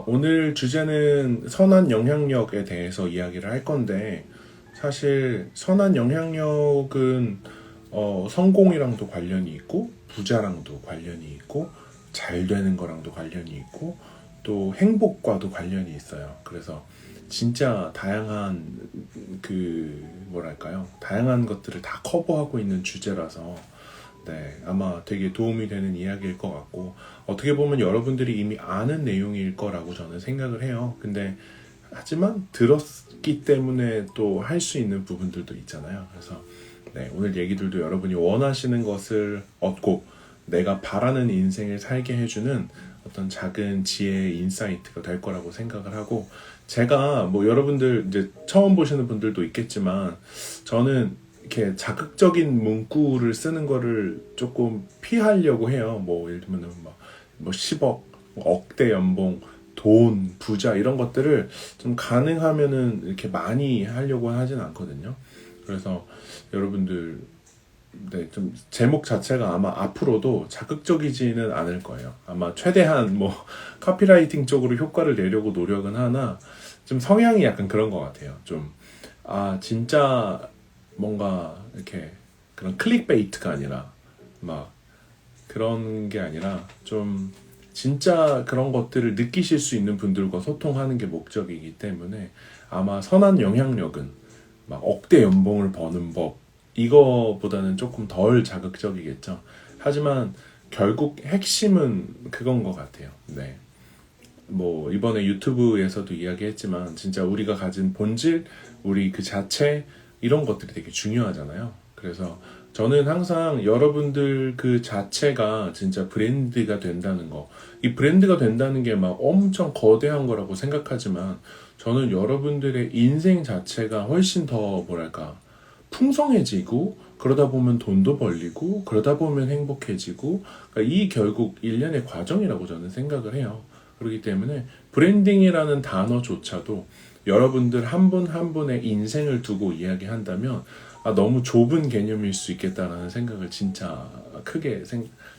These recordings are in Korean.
오늘 주제는 선한 영향력에 대해서 이야기를 할 건데, 사실 선한 영향력은 성공이랑도 관련이 있고, 부자랑도 관련이 있고, 잘 되는 거랑도 관련이 있고, 또 행복과도 관련이 있어요. 그래서 진짜 다양한 뭐랄까요? 다양한 것들을 다 커버하고 있는 주제라서 네, 아마 되게 도움이 되는 이야기일 것 같고, 어떻게 보면 여러분들이 이미 아는 내용일 거라고 저는 생각을 해요. 근데, 하지만 들었기 때문에 또 할 수 있는 부분들도 있잖아요. 그래서, 네, 오늘 얘기들도 여러분이 원하시는 것을 얻고, 내가 바라는 인생을 살게 해주는 어떤 작은 지혜의 인사이트가 될 거라고 생각을 하고, 제가 뭐 여러분들 이제 처음 보시는 분들도 있겠지만, 저는 이렇게 자극적인 문구를 쓰는 거를 조금 피하려고 해요. 뭐 예를 들면 뭐 10억, 뭐 억대 연봉, 돈, 부자 이런 것들을 좀 가능하면은 이렇게 많이 하려고 하진 않거든요. 그래서 여러분들 네, 좀 제목 자체가 아마 앞으로도 자극적이지는 않을 거예요. 아마 최대한 뭐 카피라이팅 쪽으로 효과를 내려고 노력은 하나 좀 성향이 약간 그런 것 같아요. 좀 진짜 뭔가 이렇게 그런 클릭베이트가 아니라 막 그런 게 아니라 좀 진짜 그런 것들을 느끼실 수 있는 분들과 소통하는 게 목적이기 때문에 아마 선한 영향력은 막 억대 연봉을 버는 법 이거보다는 조금 덜 자극적이겠죠. 하지만 결국 핵심은 그건 것 같아요. 네. 뭐 이번에 유튜브에서도 이야기했지만 진짜 우리가 가진 본질, 우리 그 자체 이런 것들이 되게 중요하잖아요. 그래서 저는 항상 여러분들 그 자체가 진짜 브랜드가 된다는 거, 이 브랜드가 된다는 게 막 엄청 거대한 거라고 생각하지만 저는 여러분들의 인생 자체가 훨씬 더 뭐랄까 풍성해지고 그러다 보면 돈도 벌리고 그러다 보면 행복해지고 그러니까 이 결국 일련의 과정이라고 저는 생각을 해요. 그렇기 때문에 브랜딩이라는 단어조차도 여러분들 한 분 한 분의 인생을 두고 이야기한다면 너무 좁은 개념일 수 있겠다라는 생각을 진짜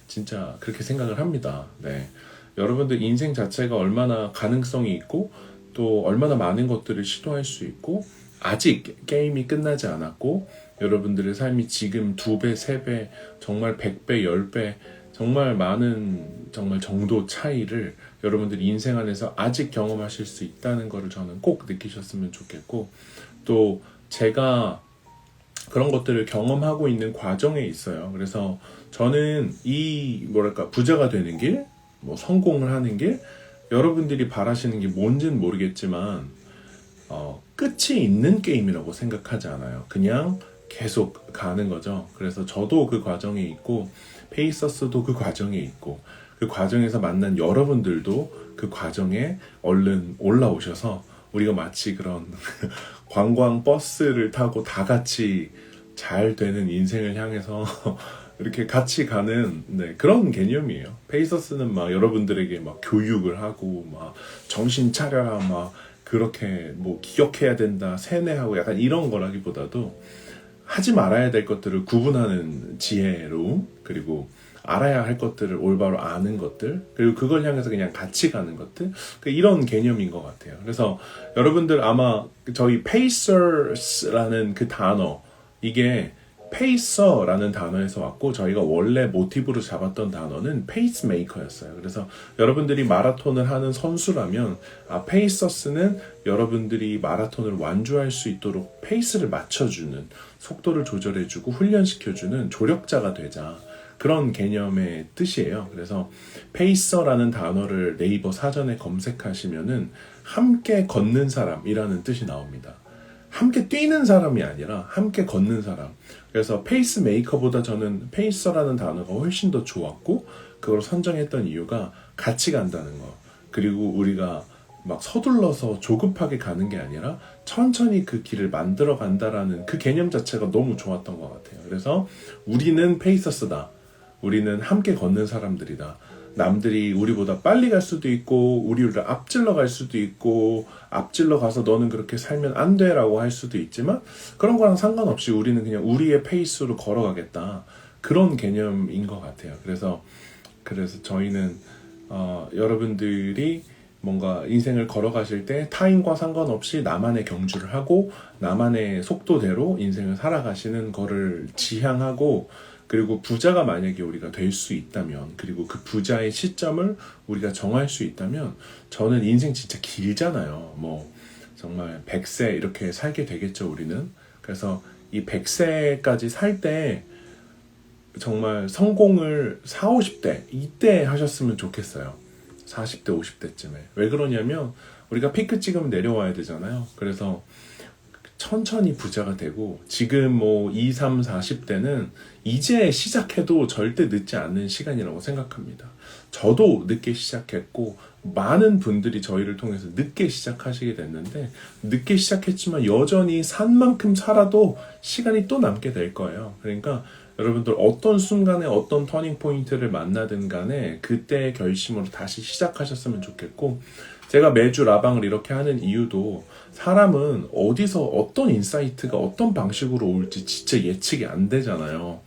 진짜 그렇게 생각을 합니다. 네. 여러분들 인생 자체가 얼마나 가능성이 있고 또 얼마나 많은 것들을 시도할 수 있고 아직 게임이 끝나지 않았고 여러분들의 삶이 지금 2배, 3배, 정말 100배, 10배 정말 많은 정말 정도 차이를 여러분들이 인생 안에서 아직 경험하실 수 있다는 것을 저는 꼭 느끼셨으면 좋겠고 또 제가 그런 것들을 경험하고 있는 과정에 있어요. 그래서 저는 이 뭐랄까 부자가 되는 길, 뭐 성공을 하는 길, 여러분들이 바라시는 게 뭔지는 모르겠지만 끝이 있는 게임이라고 생각하지 않아요. 그냥 계속 가는 거죠. 그래서 저도 그 과정에 있고 페이서스도 그 과정에 있고 그 과정에서 만난 여러분들도 그 과정에 얼른 올라오셔서 우리가 마치 그런 관광 버스를 타고 다 같이 잘 되는 인생을 향해서 이렇게 같이 가는 그런 개념이에요. 페이서스는 막 여러분들에게 막 교육을 하고 막 정신 차려라 막 그렇게 뭐 기억해야 된다 세뇌하고 약간 이런 거라기보다도 하지 말아야 될 것들을 구분하는 지혜로움 그리고 알아야 할 것들을 올바로 아는 것들 그리고 그걸 향해서 그냥 같이 가는 것들 이런 개념인 것 같아요. 그래서 여러분들 아마 저희 pacers라는 그 단어 이게 페이서라는 단어에서 왔고 저희가 원래 모티브로 잡았던 단어는 페이스메이커였어요. 그래서 여러분들이 마라톤을 하는 선수라면 페이서스는 여러분들이 마라톤을 완주할 수 있도록 페이스를 맞춰주는 속도를 조절해주고 훈련시켜주는 조력자가 되자 그런 개념의 뜻이에요. 그래서 페이서라는 단어를 네이버 사전에 검색하시면은 함께 걷는 사람이라는 뜻이 나옵니다. 함께 뛰는 사람이 아니라 함께 걷는 사람. 그래서 페이스메이커보다 저는 페이서라는 단어가 훨씬 더 좋았고 그걸 선정했던 이유가 같이 간다는 거. 그리고 우리가 막 서둘러서 조급하게 가는 게 아니라 천천히 그 길을 만들어 간다라는 그 개념 자체가 너무 좋았던 것 같아요. 그래서 우리는 페이서스다. 우리는 함께 걷는 사람들이다. 남들이 우리보다 빨리 갈 수도 있고 우리를 앞질러 갈 수도 있고 앞질러 가서 너는 그렇게 살면 안 돼라고 할 수도 있지만 그런 거랑 상관없이 우리는 그냥 우리의 페이스로 걸어가겠다. 그런 개념인 것 같아요. 그래서 저희는 여러분들이 뭔가 인생을 걸어가실 때 타인과 상관없이 나만의 경주를 하고 나만의 속도대로 인생을 살아가시는 거를 지향하고, 그리고 부자가 만약에 우리가 될 수 있다면, 그리고 그 부자의 시점을 우리가 정할 수 있다면, 저는 인생 진짜 길잖아요. 뭐 정말 100세 이렇게 살게 되겠죠, 우리는. 그래서 이 100세까지 살 때 정말 성공을 4, 50대 이때 하셨으면 좋겠어요. 40대, 50대쯤에. 왜 그러냐면 우리가 피크 찍으면 내려와야 되잖아요. 그래서 천천히 부자가 되고, 지금 뭐 2, 3, 40대는 이제 시작해도 절대 늦지 않는 시간이라고 생각합니다. 저도 늦게 시작했고 많은 분들이 저희를 통해서 늦게 시작하시게 됐는데, 늦게 시작했지만 여전히 산 만큼 살아도 시간이 또 남게 될 거예요. 그러니까 여러분들 어떤 순간에 어떤 터닝 포인트를 만나든 간에 그때의 결심으로 다시 시작하셨으면 좋겠고, 제가 매주 라방을 이렇게 하는 이유도 사람은 어디서 어떤 인사이트가 어떤 방식으로 올지 진짜 예측이 안 되잖아요.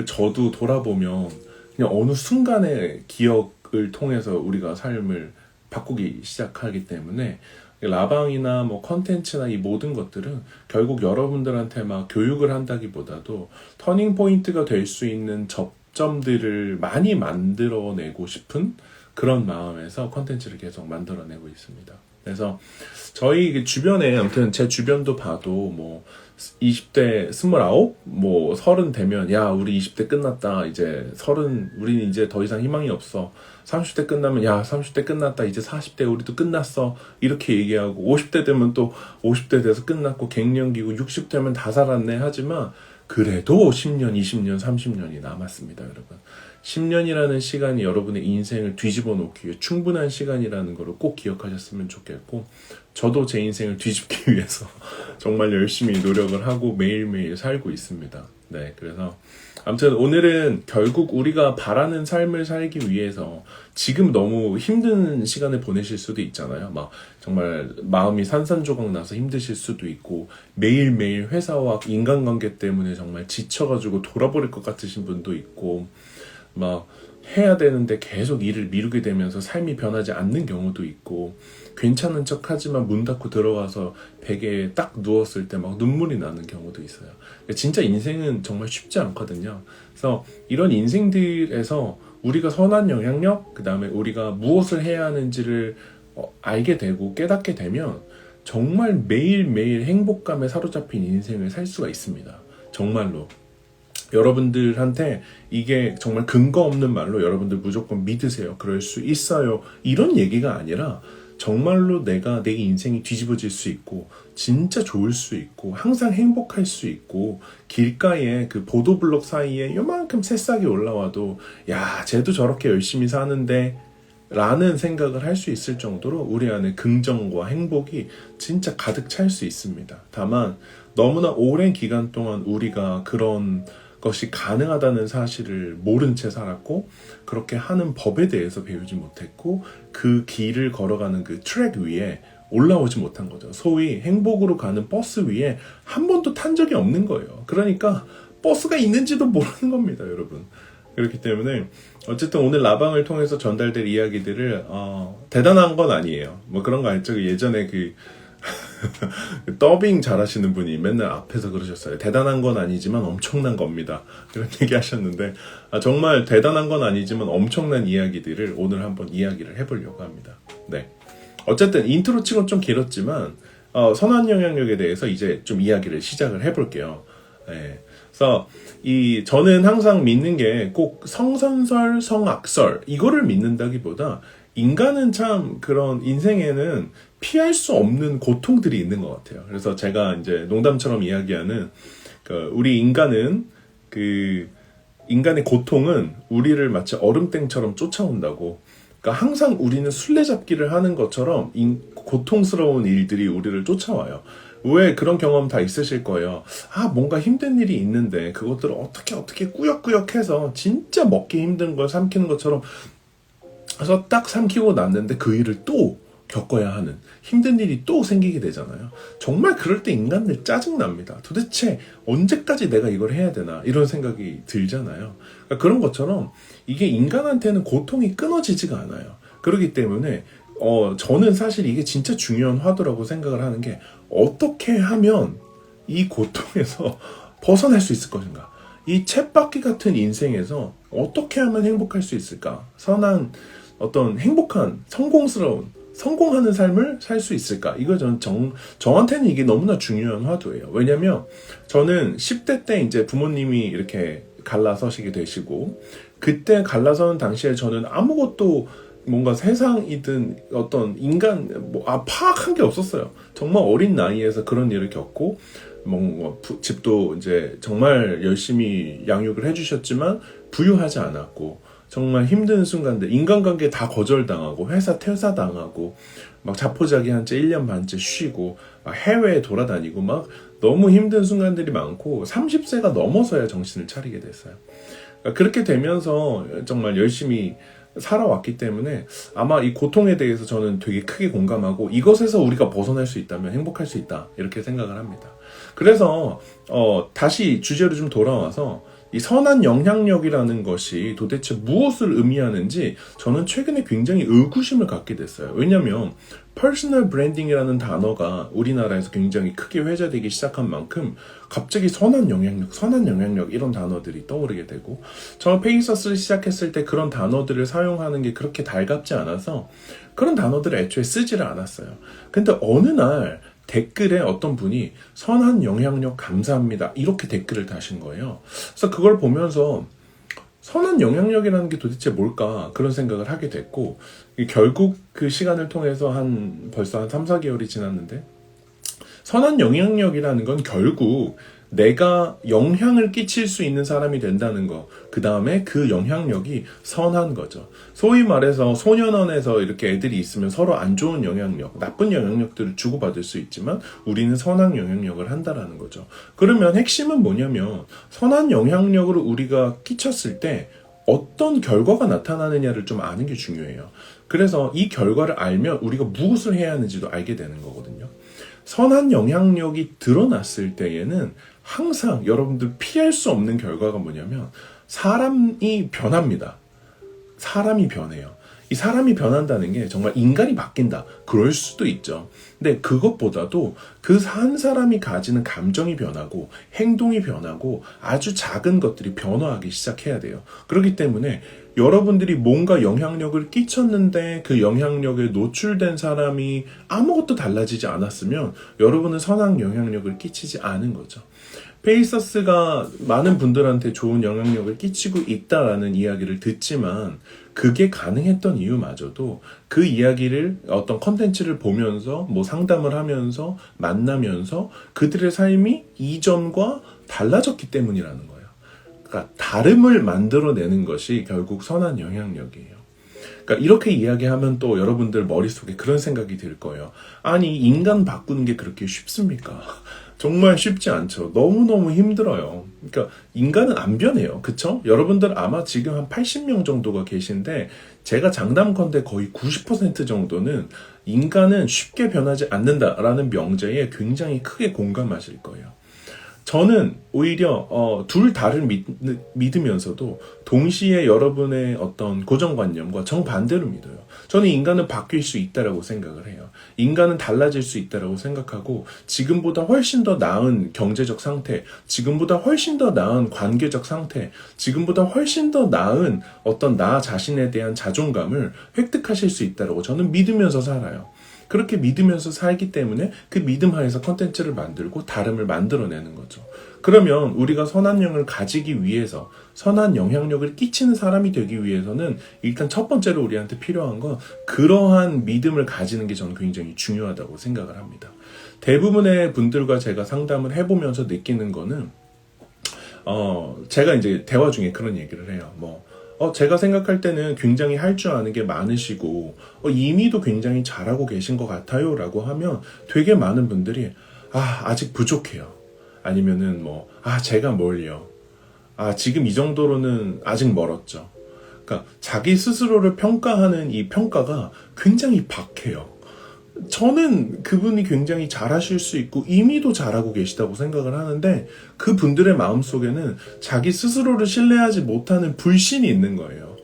저도 돌아보면 그냥 어느 순간의 기억을 통해서 우리가 삶을 바꾸기 시작하기 때문에 라방이나 뭐 컨텐츠나 이 모든 것들은 결국 여러분들한테 막 교육을 한다기보다도 터닝 포인트가 될 수 있는 접점들을 많이 만들어내고 싶은 그런 마음에서 컨텐츠를 계속 만들어내고 있습니다. 그래서 저희 주변에, 아무튼 제 주변도 봐도 뭐 20대 29, 뭐 30 되면 야 우리 20대 끝났다, 이제 30 우리는 이제 더 이상 희망이 없어. 30대 끝나면 야 30대 끝났다, 이제 40대 우리도 끝났어, 이렇게 얘기하고, 50대 되면 또 50대 돼서 끝났고 갱년기고, 60 되면 다 살았네 하지만 그래도 10년, 20년, 30년이 남았습니다, 여러분. 10년이라는 시간이 여러분의 인생을 뒤집어 놓기에 충분한 시간이라는 걸 꼭 기억하셨으면 좋겠고, 저도 제 인생을 뒤집기 위해서 정말 열심히 노력을 하고 매일매일 살고 있습니다. 네, 그래서 아무튼 오늘은 결국 우리가 바라는 삶을 살기 위해서 지금 너무 힘든 시간을 보내실 수도 있잖아요. 막 정말 마음이 산산조각 나서 힘드실 수도 있고, 매일매일 회사와 인간관계 때문에 정말 지쳐가지고 돌아버릴 것 같으신 분도 있고, 막 해야 되는데 계속 일을 미루게 되면서 삶이 변하지 않는 경우도 있고, 괜찮은 척 하지만 문 닫고 들어가서 베개에 딱 누웠을 때 막 눈물이 나는 경우도 있어요. 진짜 인생은 정말 쉽지 않거든요. 그래서 이런 인생들에서 우리가 선한 영향력, 그 다음에 우리가 무엇을 해야 하는지를 알게 되고 깨닫게 되면 정말 매일매일 행복감에 사로잡힌 인생을 살 수가 있습니다. 정말로. 여러분들한테 이게 정말 근거 없는 말로 여러분들 무조건 믿으세요, 그럴 수 있어요, 이런 얘기가 아니라 정말로 내가 내 인생이 뒤집어질 수 있고 진짜 좋을 수 있고 항상 행복할 수 있고, 길가에 그 보도블록 사이에 요만큼 새싹이 올라와도 야 쟤도 저렇게 열심히 사는데 라는 생각을 할 수 있을 정도로 우리 안에 긍정과 행복이 진짜 가득 찰 수 있습니다. 다만 너무나 오랜 기간 동안 우리가 그런 것이 가능하다는 사실을 모른 채 살았고, 그렇게 하는 법에 대해서 배우지 못했고, 그 길을 걸어가는 그 트랙 위에 올라오지 못한 거죠. 소위 행복으로 가는 버스 위에 한 번도 탄 적이 없는 거예요. 그러니까 버스가 있는지도 모르는 겁니다, 여러분. 그렇기 때문에 어쨌든 오늘 라방을 통해서 전달될 이야기들을 대단한 건 아니에요. 뭐 그런 거 알죠? 예전에 그 더빙 잘하시는 분이 맨날 앞에서 그러셨어요. 대단한 건 아니지만 엄청난 겁니다, 그런 얘기 하셨는데, 정말 대단한 건 아니지만 엄청난 이야기들을 오늘 한번 이야기를 해보려고 합니다. 네. 어쨌든 인트로 치곤 좀 길었지만 선한 영향력에 대해서 이제 좀 이야기를 시작을 해볼게요. 네. 그래서 저는 항상 믿는 게 꼭 성선설, 성악설 이거를 믿는다기보다, 인간은 참 그런 인생에는 피할 수 없는 고통들이 있는 것 같아요. 그래서 제가 이제 농담처럼 이야기하는 우리 인간은 인간의 고통은 우리를 마치 얼음땡처럼 쫓아온다고. 그러니까 항상 우리는 술래잡기를 하는 것처럼 고통스러운 일들이 우리를 쫓아와요. 왜 그런 경험 다 있으실 거예요. 뭔가 힘든 일이 있는데 그것들을 어떻게 꾸역꾸역해서 진짜 먹기 힘든 걸 삼키는 것처럼 해서 딱 삼키고 났는데 그 일을 또 겪어야 하는 힘든 일이 또 생기게 되잖아요. 정말 그럴 때 인간들 짜증납니다. 도대체 언제까지 내가 이걸 해야 되나, 이런 생각이 들잖아요. 그러니까 그런 것처럼 이게 인간한테는 고통이 끊어지지가 않아요. 그렇기 때문에 저는 사실 이게 진짜 중요한 화두라고 생각을 하는 게 어떻게 하면 이 고통에서 벗어날 수 있을 것인가? 이 쳇바퀴 같은 인생에서 어떻게 하면 행복할 수 있을까? 선한 어떤 행복한 성공하는 삶을 살 수 있을까? 이거 저한테는 이게 너무나 중요한 화두예요. 왜냐면 저는 10대 때 이제 부모님이 이렇게 갈라서시게 되시고 그때 갈라서는 당시에 저는 아무것도 뭔가 세상이든 어떤 파악한 게 없었어요. 정말 어린 나이에서 그런 일을 겪고 집도 이제 정말 열심히 양육을 해주셨지만 부유하지 않았고 정말 힘든 순간들 인간관계 다 거절당하고 회사 퇴사당하고 막 자포자기한 채 1년 반째 쉬고 막 해외에 돌아다니고 막 너무 힘든 순간들이 많고 30세가 넘어서야 정신을 차리게 됐어요. 그렇게 되면서 정말 열심히 살아왔기 때문에 아마 이 고통에 대해서 저는 되게 크게 공감하고 이것에서 우리가 벗어날 수 있다면 행복할 수 있다 이렇게 생각을 합니다. 그래서 다시 주제로 좀 돌아와서 이 선한 영향력이라는 것이 도대체 무엇을 의미하는지 저는 최근에 굉장히 의구심을 갖게 됐어요. 왜냐하면 퍼스널 브랜딩이라는 단어가 우리나라에서 굉장히 크게 회자되기 시작한 만큼 갑자기 선한 영향력 이런 단어들이 떠오르게 되고 저 페이서스를 시작했을 때 그런 단어들을 사용하는 게 그렇게 달갑지 않아서 그런 단어들을 애초에 쓰지를 않았어요. 근데 어느 날 댓글에 어떤 분이 선한 영향력 감사합니다 이렇게 댓글을 다신 거예요. 그래서 그걸 보면서 선한 영향력이라는 게 도대체 뭘까 그런 생각을 하게 됐고 결국 그 시간을 통해서 벌써 한 3, 4개월이 지났는데 선한 영향력이라는 건 결국 내가 영향을 끼칠 수 있는 사람이 된다는 거, 그 다음에 그 영향력이 선한 거죠. 소위 말해서 소년원에서 이렇게 애들이 있으면 서로 안 좋은 영향력, 나쁜 영향력들을 주고받을 수 있지만 우리는 선한 영향력을 한다라는 거죠. 그러면 핵심은 뭐냐면 선한 영향력으로 우리가 끼쳤을 때 어떤 결과가 나타나느냐를 좀 아는 게 중요해요. 그래서 이 결과를 알면 우리가 무엇을 해야 하는지도 알게 되는 거거든요. 선한 영향력이 드러났을 때에는 항상 여러분들 피할 수 없는 결과가 뭐냐면 사람이 변합니다. 사람이 변해요. 이 사람이 변한다는 게 정말 인간이 바뀐다. 그럴 수도 있죠. 근데 그것보다도 그 한 사람이 가지는 감정이 변하고 행동이 변하고 아주 작은 것들이 변화하기 시작해야 돼요. 그렇기 때문에 여러분들이 뭔가 영향력을 끼쳤는데 그 영향력에 노출된 사람이 아무것도 달라지지 않았으면 여러분은 선한 영향력을 끼치지 않은 거죠. 페이서스가 많은 분들한테 좋은 영향력을 끼치고 있다라는 이야기를 듣지만 그게 가능했던 이유마저도 그 이야기를 어떤 컨텐츠를 보면서 상담을 하면서 만나면서 그들의 삶이 이전과 달라졌기 때문이라는 거예요. 그러니까 다름을 만들어내는 것이 결국 선한 영향력이에요. 그러니까 이렇게 이야기하면 또 여러분들 머릿속에 그런 생각이 들 거예요. 아니 인간 바꾸는 게 그렇게 쉽습니까? 정말 쉽지 않죠. 너무너무 힘들어요. 그러니까 인간은 안 변해요. 그쵸? 여러분들 아마 지금 한 80명 정도가 계신데 제가 장담컨대 거의 90% 정도는 인간은 쉽게 변하지 않는다라는 명제에 굉장히 크게 공감하실 거예요. 저는 오히려 둘 다를 믿으면서도 동시에 여러분의 어떤 고정관념과 정반대로 믿어요. 저는 인간은 바뀔 수 있다라고 생각을 해요. 인간은 달라질 수 있다라고 생각하고 지금보다 훨씬 더 나은 경제적 상태, 지금보다 훨씬 더 나은 관계적 상태, 지금보다 훨씬 더 나은 어떤 나 자신에 대한 자존감을 획득하실 수 있다라고 저는 믿으면서 살아요. 그렇게 믿으면서 살기 때문에 그 믿음 하에서 컨텐츠를 만들고 다름을 만들어내는 거죠. 그러면 우리가 선한 영을 가지기 위해서 선한 영향력을 끼치는 사람이 되기 위해서는 일단 첫 번째로 우리한테 필요한 건 그러한 믿음을 가지는 게 저는 굉장히 중요하다고 생각을 합니다. 대부분의 분들과 제가 상담을 해보면서 느끼는 거는 제가 이제 대화 중에 그런 얘기를 해요. 제가 생각할 때는 굉장히 할 줄 아는 게 많으시고 이미도 굉장히 잘하고 계신 것 같아요 라고 하면 되게 많은 분들이 아직 부족해요. 아니면은 제가 뭘요. 지금 이 정도로는 아직 멀었죠. 그러니까 자기 스스로를 평가하는 이 평가가 굉장히 박해요. 저는 그분이 굉장히 잘하실 수 있고 이미도 잘하고 계시다고 생각을 하는데 그분들의 마음속에는 자기 스스로를 신뢰하지 못하는 불신이 있는 거예요.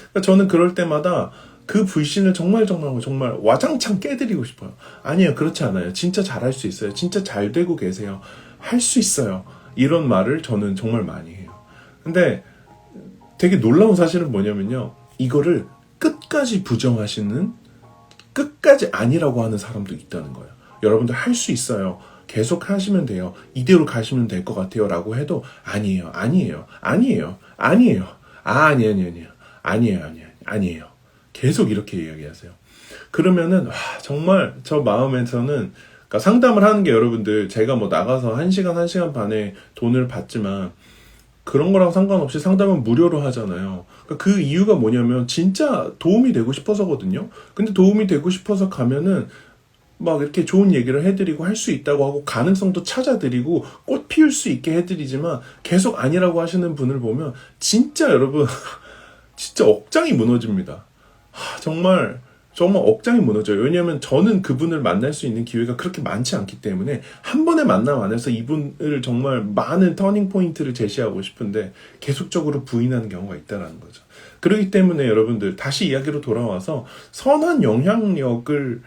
그러니까 저는 그럴 때마다 그 불신을 정말 와장창 깨드리고 싶어요. 아니에요. 그렇지 않아요. 진짜 잘할 수 있어요. 진짜 잘 되고 계세요. 할 수 있어요. 이런 말을 저는 정말 많이 해요. 근데 되게 놀라운 사실은 뭐냐면요. 이거를 끝까지 부정하시는, 끝까지 아니라고 하는 사람도 있다는 거예요. 여러분들 할 수 있어요. 계속 하시면 돼요. 이대로 가시면 될 것 같아요. 라고 해도 아니에요. 아니에요. 계속 이렇게 이야기하세요. 그러면은 정말 저 마음에서는, 그러니까 상담을 하는 게 여러분들, 제가 뭐 나가서 1시간 반에 돈을 받지만 그런 거랑 상관없이 상담은 무료로 하잖아요. 그러니까 그 이유가 뭐냐면 진짜 도움이 되고 싶어서거든요. 근데 도움이 되고 싶어서 가면은 막 이렇게 좋은 얘기를 해드리고 할 수 있다고 하고 가능성도 찾아드리고 꽃 피울 수 있게 해드리지만 계속 아니라고 하시는 분을 보면 진짜 여러분 진짜 억장이 무너집니다. 정말 억장이 무너져요. 왜냐하면 저는 그분을 만날 수 있는 기회가 그렇게 많지 않기 때문에 한 번의 만남 안에서 이분을 정말 많은 터닝 포인트를 제시하고 싶은데 계속적으로 부인하는 경우가 있다는 거죠. 그렇기 때문에 여러분들 다시 이야기로 돌아와서 선한 영향력을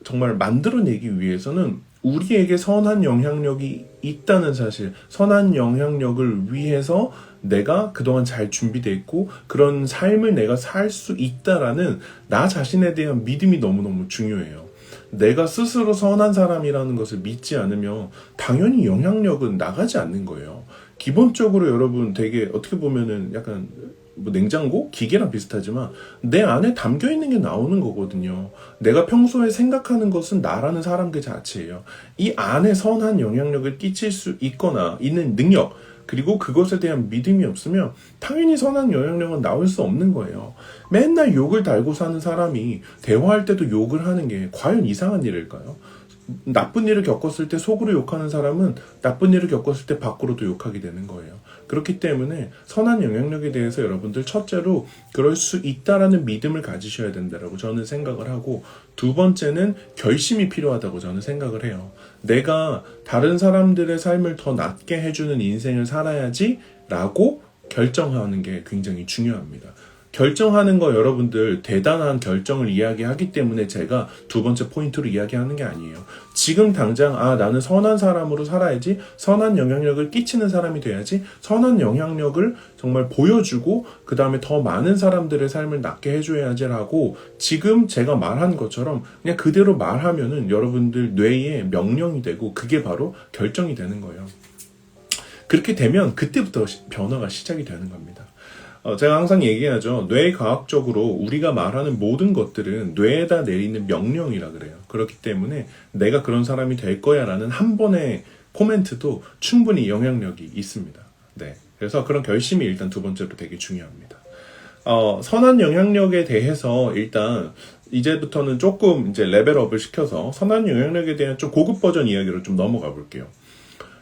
정말 만들어내기 위해서는 우리에게 선한 영향력이 있다는 사실, 선한 영향력을 위해서 내가 그동안 잘 준비되어 있고 그런 삶을 내가 살 수 있다라는 나 자신에 대한 믿음이 너무너무 중요해요. 내가 스스로 선한 사람이라는 것을 믿지 않으면 당연히 영향력은 나가지 않는 거예요. 기본적으로 여러분 되게 어떻게 보면은 약간 뭐 냉장고? 기계랑 비슷하지만 내 안에 담겨 있는 게 나오는 거거든요. 내가 평소에 생각하는 것은 나라는 사람 그 자체예요. 이 안에 선한 영향력을 끼칠 수 있거나 있는 능력, 그리고 그것에 대한 믿음이 없으면 당연히 선한 영향력은 나올 수 없는 거예요. 맨날 욕을 달고 사는 사람이 대화할 때도 욕을 하는 게 과연 이상한 일일까요? 나쁜 일을 겪었을 때 속으로 욕하는 사람은 나쁜 일을 겪었을 때 밖으로도 욕하게 되는 거예요. 그렇기 때문에 선한 영향력에 대해서 여러분들 첫째로 그럴 수 있다라는 믿음을 가지셔야 된다라고 저는 생각을 하고, 두 번째는 결심이 필요하다고 저는 생각을 해요. 내가 다른 사람들의 삶을 더 낫게 해주는 인생을 살아야지 라고 결정하는 게 굉장히 중요합니다. 결정하는 거 여러분들 대단한 결정을 이야기하기 때문에 제가 두 번째 포인트로 이야기하는 게 아니에요. 지금 당장 나는 선한 사람으로 살아야지, 선한 영향력을 끼치는 사람이 돼야지, 선한 영향력을 정말 보여주고 그 다음에 더 많은 사람들의 삶을 낫게 해줘야지라고 지금 제가 말한 것처럼 그냥 그대로 말하면은 여러분들 뇌에 명령이 되고 그게 바로 결정이 되는 거예요. 그렇게 되면 그때부터 변화가 시작이 되는 겁니다. 제가 항상 얘기하죠. 뇌과학적으로 우리가 말하는 모든 것들은 뇌에다 내리는 명령이라 그래요. 그렇기 때문에 내가 그런 사람이 될 거야 라는 한 번의 코멘트도 충분히 영향력이 있습니다. 네. 그래서 그런 결심이 일단 두 번째로 되게 중요합니다. 선한 영향력에 대해서 일단 이제부터는 조금 이제 레벨업을 시켜서 선한 영향력에 대한 좀 고급 버전 이야기로 좀 넘어가 볼게요.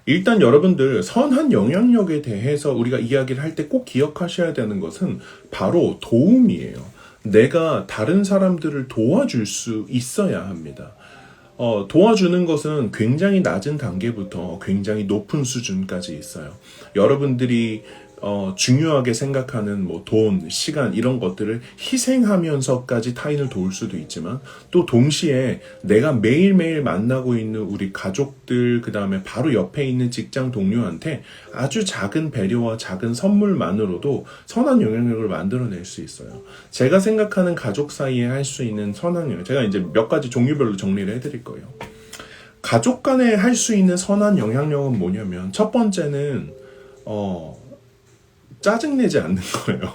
일단 여러분들 선한 영향력에 대해서 우리가 이야기를 할 때 꼭 기억하셔야 되는 것은 바로 도움이에요. 내가 다른 사람들을 도와줄 수 있어야 합니다. 도와주는 것은 굉장히 낮은 단계부터 굉장히 높은 수준까지 있어요. 여러분들이 중요하게 생각하는 뭐 돈, 시간 이런 것들을 희생하면서까지 타인을 도울 수도 있지만 또 동시에 내가 매일매일 만나고 있는 우리 가족들, 그 다음에 바로 옆에 있는 직장 동료한테 아주 작은 배려와 작은 선물만으로도 선한 영향력을 만들어낼 수 있어요. 제가 생각하는 가족 사이에 할 수 있는 선한 영향력, 제가 이제 몇 가지 종류별로 정리를 해드릴 거예요. 가족 간에 할 수 있는 선한 영향력은 뭐냐면 첫 번째는 짜증내지 않는 거예요.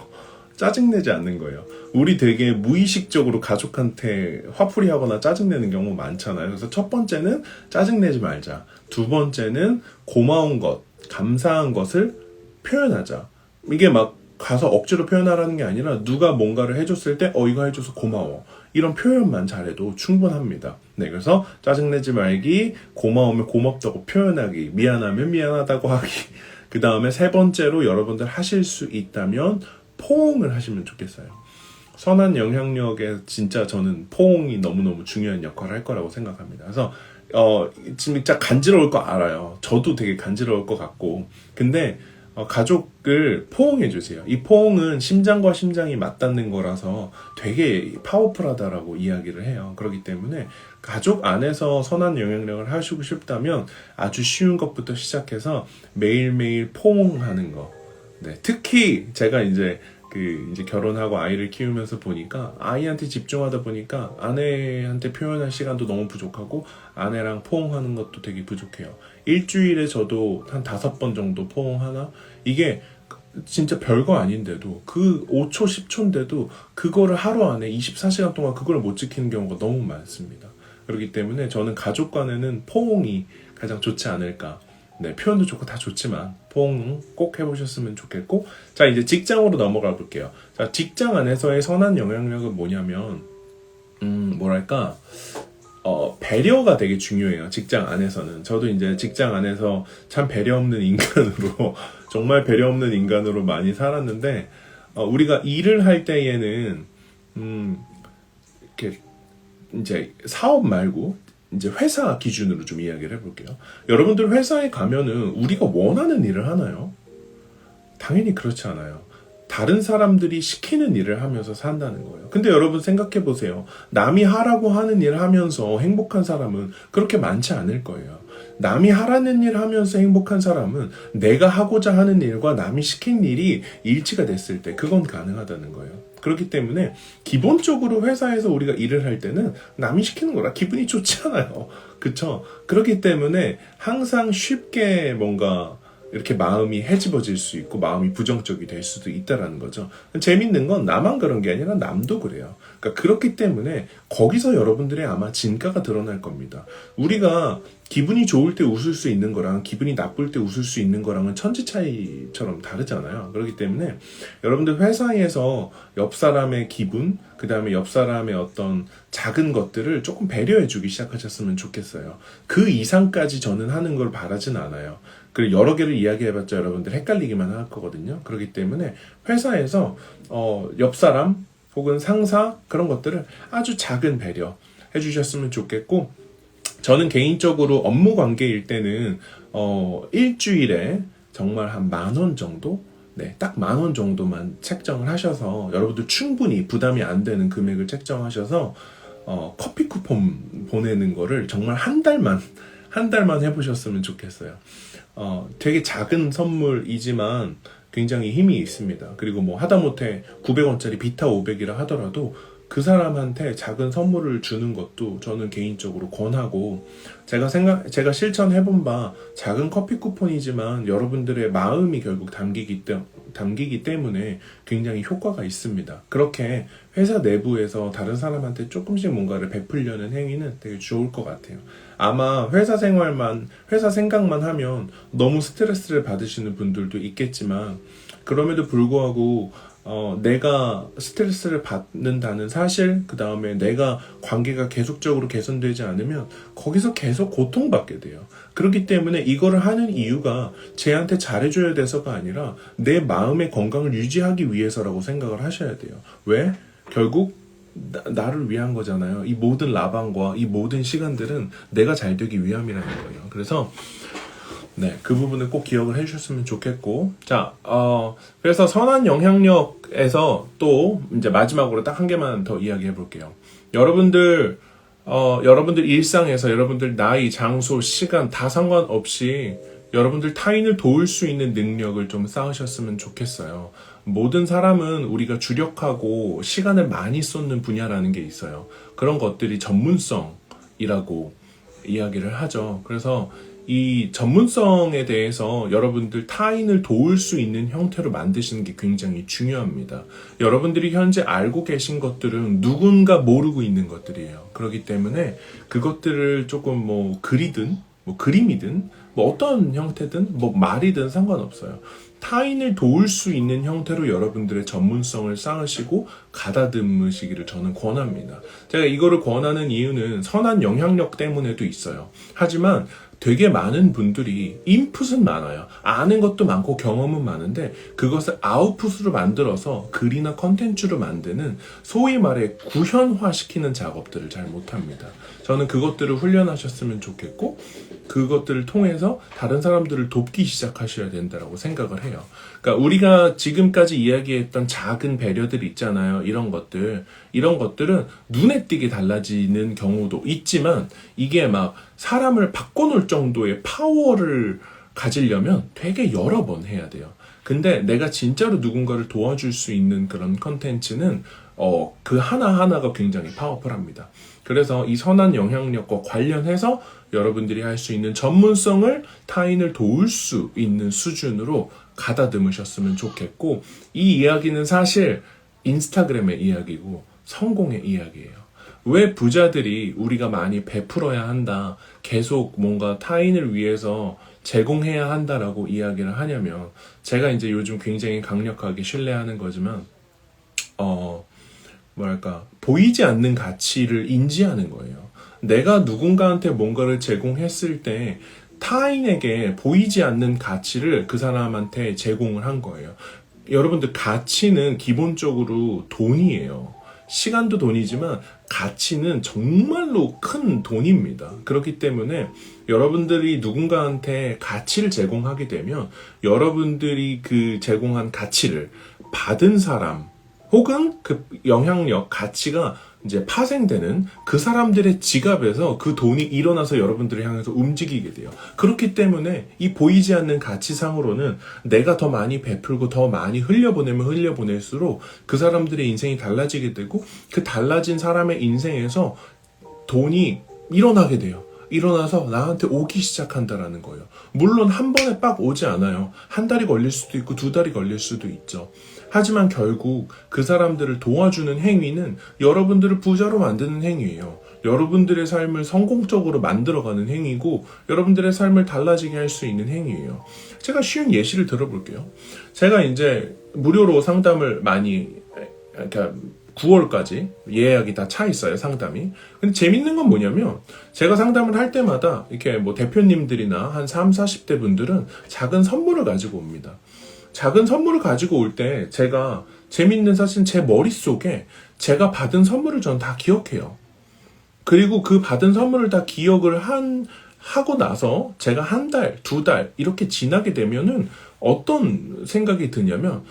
짜증내지 않는 거예요. 우리 되게 무의식적으로 가족한테 화풀이 하거나 짜증내는 경우 많잖아요. 그래서 첫 번째는 짜증내지 말자. 두 번째는 고마운 것, 감사한 것을 표현하자. 이게 막 가서 억지로 표현하라는 게 아니라 누가 뭔가를 해줬을 때 이거 해줘서 고마워. 이런 표현만 잘해도 충분합니다. 네, 그래서 짜증내지 말기, 고마우면 고맙다고 표현하기, 미안하면 미안하다고 하기. 그 다음에 세 번째로 여러분들 하실 수 있다면 포옹을 하시면 좋겠어요. 선한 영향력에 진짜 저는 포옹이 너무너무 중요한 역할을 할 거라고 생각합니다. 그래서 진짜 간지러울 거 알아요. 저도 되게 간지러울 것 같고. 근데 가족을 포옹해주세요. 이 포옹은 심장과 심장이 맞닿는 거라서 되게 파워풀하다라고 이야기를 해요. 그렇기 때문에 가족 안에서 선한 영향력을 하시고 싶다면 아주 쉬운 것부터 시작해서 매일매일 포옹하는 거. 네, 특히 제가 이제 결혼하고 아이를 키우면서 보니까 아이한테 집중하다 보니까 아내한테 표현할 시간도 너무 부족하고 아내랑 포옹하는 것도 되게 부족해요. 일주일에 저도 한 5번 정도 포옹하나? 이게 진짜 별거 아닌데도 그 5초, 10초인데도 그거를 하루 안에 24시간 동안 그걸 못 지키는 경우가 너무 많습니다. 그렇기 때문에 저는 가족 간에는 포옹이 가장 좋지 않을까. 네, 표현도 좋고 다 좋지만 포옹 꼭 해보셨으면 좋겠고, 자 이제 직장으로 넘어가 볼게요. 자, 직장 안에서의 선한 영향력은 뭐냐면 뭐랄까 배려가 되게 중요해요. 직장 안에서는. 저도 이제 직장 안에서 참 배려 없는 인간으로 정말 배려 없는 인간으로 많이 살았는데, 우리가 일을 할 때에는 이렇게 이제 사업 말고 이제 회사 기준으로 좀 이야기를 해볼게요. 여러분들 회사에 가면은 우리가 원하는 일을 하나요? 당연히 그렇지 않아요. 다른 사람들이 시키는 일을 하면서 산다는 거예요. 근데 여러분 생각해 보세요. 남이 하라고 하는 일을 하면서 행복한 사람은 그렇게 많지 않을 거예요. 남이 하라는 일 하면서 행복한 사람은 내가 하고자 하는 일과 남이 시킨 일이 일치가 됐을 때 그건 가능하다는 거예요. 그렇기 때문에 기본적으로 회사에서 우리가 일을 할 때는 남이 시키는 거라 기분이 좋지 않아요. 그쵸? 그렇기 때문에 항상 쉽게 뭔가 이렇게 마음이 해집어질 수 있고 마음이 부정적이 될 수도 있다라는 거죠. 재밌는 건 나만 그런 게 아니라 남도 그래요. 그러니까 그렇기 때문에 거기서 여러분들의 아마 진가가 드러날 겁니다. 우리가 기분이 좋을 때 웃을 수 있는 거랑 기분이 나쁠 때 웃을 수 있는 거랑은 천지 차이처럼 다르잖아요. 그렇기 때문에 여러분들 회사에서 옆 사람의 기분, 그 다음에 옆 사람의 어떤 작은 것들을 조금 배려해주기 시작하셨으면 좋겠어요. 그 이상까지 저는 하는 걸 바라진 않아요. 그리고 여러 개를 이야기해봤자 여러분들 헷갈리기만 할 거거든요. 그렇기 때문에 회사에서 옆 사람 혹은 상사 그런 것들을 아주 작은 배려 해주셨으면 좋겠고, 저는 개인적으로 업무 관계일 때는 일주일에 정말 한 10,000원 정도? 네, 딱 10,000원 정도만 책정을 하셔서 여러분들 충분히 부담이 안 되는 금액을 책정하셔서 커피 쿠폰 보내는 거를 정말 한 달만 해보셨으면 좋겠어요. 되게 작은 선물이지만 굉장히 힘이 있습니다. 그리고 뭐 하다못해 900원짜리 비타 500이라 하더라도 그 사람한테 작은 선물을 주는 것도 저는 개인적으로 권하고, 제가 실천해본 바 작은 커피 쿠폰이지만 여러분들의 마음이 결국 담기기 때문에 굉장히 효과가 있습니다. 그렇게 회사 내부에서 다른 사람한테 조금씩 뭔가를 베풀려는 행위는 되게 좋을 것 같아요. 아마 회사 생각만 하면 너무 스트레스를 받으시는 분들도 있겠지만, 그럼에도 불구하고 내가 스트레스를 받는다는 사실, 그 다음에 내가 관계가 계속적으로 개선되지 않으면 거기서 계속 고통받게 돼요. 그렇기 때문에 이거를 하는 이유가 쟤한테 잘해줘야 돼서가 아니라 내 마음의 건강을 유지하기 위해서라고 생각을 하셔야 돼요. 왜? 결국 나를 위한 거잖아요. 이 모든 라방과 이 모든 시간들은 내가 잘 되기 위함이라는 거예요. 그래서 네, 그 부분을 꼭 기억을 해주셨으면 좋겠고, 자, 그래서 선한 영향력에서 또 이제 마지막으로 딱 한 개만 더 이야기해 볼게요. 여러분들 일상에서 여러분들 나이, 장소, 시간 다 상관없이 여러분들 타인을 도울 수 있는 능력을 좀 쌓으셨으면 좋겠어요. 모든 사람은 우리가 주력하고 시간을 많이 쏟는 분야라는 게 있어요. 그런 것들이 전문성이라고 이야기를 하죠. 그래서 이 전문성에 대해서 여러분들 타인을 도울 수 있는 형태로 만드시는 게 굉장히 중요합니다. 여러분들이 현재 알고 계신 것들은 누군가 모르고 있는 것들이에요. 그렇기 때문에 그것들을 조금 뭐 글이든 뭐 그림이든 뭐 어떤 형태든 뭐 말이든 상관없어요. 타인을 도울 수 있는 형태로 여러분들의 전문성을 쌓으시고 가다듬으시기를 저는 권합니다. 제가 이거를 권하는 이유는 선한 영향력 때문에도 있어요. 하지만 되게 많은 분들이 인풋은 많아요. 아는 것도 많고 경험은 많은데 그것을 아웃풋으로 만들어서 글이나 컨텐츠로 만드는 소위 말해 구현화시키는 작업들을 잘 못합니다. 저는 그것들을 훈련하셨으면 좋겠고 그것들을 통해서 다른 사람들을 돕기 시작하셔야 된다고 생각을 해요. 그러니까 우리가 지금까지 이야기했던 작은 배려들 있잖아요. 이런 것들은 눈에 띄게 달라지는 경우도 있지만 이게 막 사람을 바꿔놓을 정도의 파워를 가지려면 되게 여러 번 해야 돼요. 근데 내가 진짜로 누군가를 도와줄 수 있는 그런 컨텐츠는 그 하나하나가 굉장히 파워풀합니다. 그래서 이 선한 영향력과 관련해서 여러분들이 할 수 있는 전문성을 타인을 도울 수 있는 수준으로 가다듬으셨으면 좋겠고 이 이야기는 사실 인스타그램의 이야기고 성공의 이야기예요. 왜 부자들이 우리가 많이 베풀어야 한다, 계속 뭔가 타인을 위해서 제공해야 한다라고 이야기를 하냐면 제가 이제 요즘 굉장히 강력하게 신뢰하는 거지만 보이지 않는 가치를 인지하는 거예요. 내가 누군가한테 뭔가를 제공했을 때 타인에게 보이지 않는 가치를 그 사람한테 제공을 한 거예요. 여러분들 가치는 기본적으로 돈이에요. 시간도 돈이지만 가치는 정말로 큰 돈입니다. 그렇기 때문에 여러분들이 누군가한테 가치를 제공하게 되면 여러분들이 그 제공한 가치를 받은 사람 혹은 그 영향력, 가치가 이제 파생되는 그 사람들의 지갑에서 그 돈이 일어나서 여러분들을 향해서 움직이게 돼요. 그렇기 때문에 이 보이지 않는 가치상으로는 내가 더 많이 베풀고 더 많이 흘려보내면 흘려보낼수록 그 사람들의 인생이 달라지게 되고 그 달라진 사람의 인생에서 돈이 일어나게 돼요. 일어나서 나한테 오기 시작한다라는 거예요. 물론 한 번에 빡 오지 않아요. 한 달이 걸릴 수도 있고 두 달이 걸릴 수도 있죠. 하지만 결국 그 사람들을 도와주는 행위는 여러분들을 부자로 만드는 행위예요. 여러분들의 삶을 성공적으로 만들어가는 행위고 여러분들의 삶을 달라지게 할 수 있는 행위예요. 제가 쉬운 예시를 들어볼게요. 제가 이제 무료로 상담을 많이, 그러니까 9월까지 예약이 다 차 있어요, 상담이. 근데 재밌는 건 뭐냐면 제가 상담을 할 때마다 이렇게 뭐 대표님들이나 한 30, 40대 분들은 작은 선물을 가지고 옵니다. 작은 선물을 가지고 올 때 제가 재밌는 사실 제 머릿속에 제가 받은 선물을 전 다 기억해요. 그리고 그 받은 선물을 다 기억을 하고 나서 제가 한 달, 두 달 이렇게 지나게 되면은 어떤 생각이 드냐면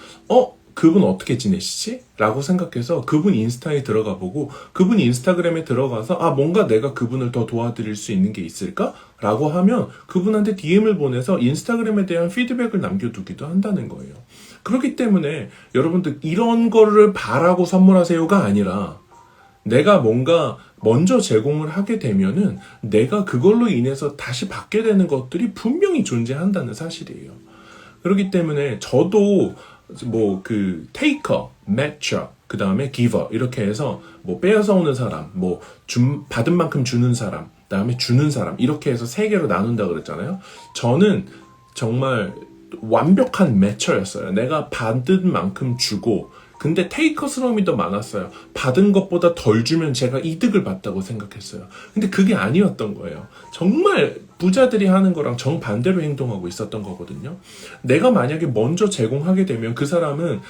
그분 어떻게 지내시지? 라고 생각해서 그분 인스타에 들어가 보고 그분 인스타그램에 들어가서 뭔가 내가 그분을 더 도와드릴 수 있는 게 있을까? 라고 하면 그분한테 DM을 보내서 인스타그램에 대한 피드백을 남겨두기도 한다는 거예요. 그렇기 때문에 여러분들 이런 거를 바라고 선물하세요가 아니라 내가 뭔가 먼저 제공을 하게 되면은 내가 그걸로 인해서 다시 받게 되는 것들이 분명히 존재한다는 사실이에요. 그렇기 때문에 저도 테이커, 매처, 그 다음에 기버 이렇게 해서 빼앗아 오는 사람, 받은 만큼 주는 사람, 그 다음에 주는 사람 이렇게 해서 세 개로 나눈다 그랬잖아요. 저는 정말 완벽한 매처였어요. 내가 받은 만큼 주고 근데 테이커스러움이 더 많았어요. 받은 것보다 덜 주면 제가 이득을 봤다고 생각했어요. 근데 그게 아니었던 거예요. 정말 부자들이 하는 거랑 정반대로 행동하고 있었던 거거든요. 내가 만약에 먼저 제공하게 되면 그 사람은